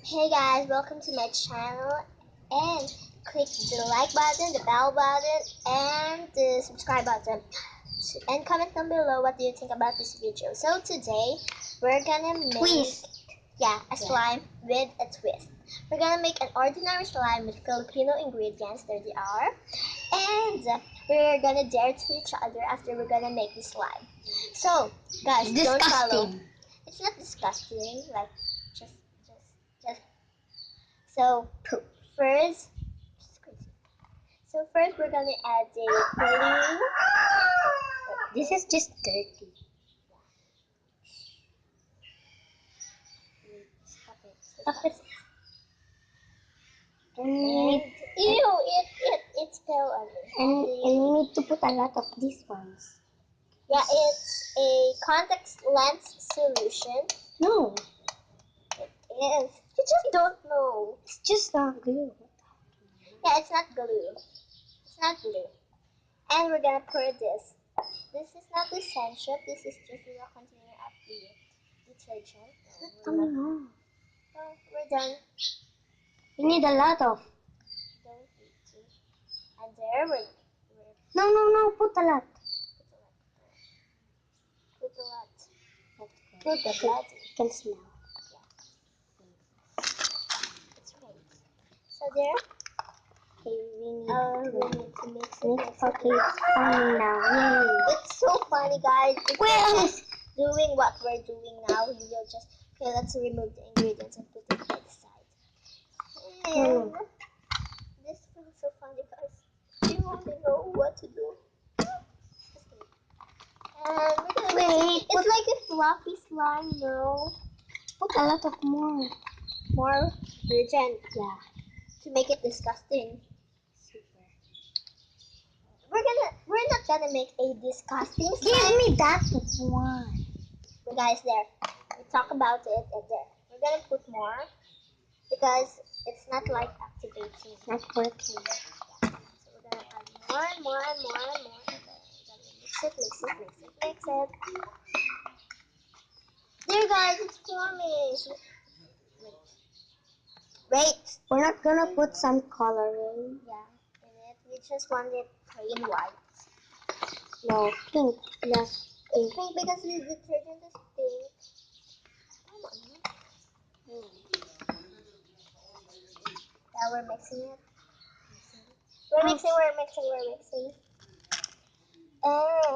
Hey guys, welcome to my channel and click the like button, the bell button, and the subscribe button. And comment down below what do you think about this video. So today we're gonna make a slime with a twist. We're gonna make an ordinary slime with Filipino ingredients, there they are. And we're gonna dare to each other after we're gonna make the slime. So guys, don't follow. It's not disgusting, like just so first, we're gonna add the glue. This is just dirty. Stop it. And Ew! It fell on me. and we need to put a lot of these ones. Yeah, it's a contact lens solution. No, It is. You just don't know. it's just glue. Yeah, it's not glue. It's not glue. And we're gonna pour this. This is not the essential. This is just the raw container of the detergent. No. Oh, we're done. We need a lot of. Don't need to. And there we're No. Put a lot. put a lot. Put a lot. You can smell. It's great. So there. Okay, we need We need to mix it. Okay, it's funny now. Yay. It's so funny, guys. If Well, we're just doing what we're doing now, we will just let's remove the ingredients and put it by the side. And this feels so funny, guys. You only know what to do. And we're gonna it's like a fluffy slime, no? put a lot of more. More virgin. Yeah. To make it disgusting. Super. We're not gonna make a disgusting slime. Give me that one. Guys, there. We talk about it and there. We're gonna put more because it's not like activating. It's not working. So we're gonna add more. And then we're gonna mix it. There, guys, it's forming. Wait. We're not gonna put some coloring. Yeah, in it. We just want it plain white. No, pink. Yes, It's pink because the detergent is pink. Come on. Yeah, we're mixing it. We're mixing. And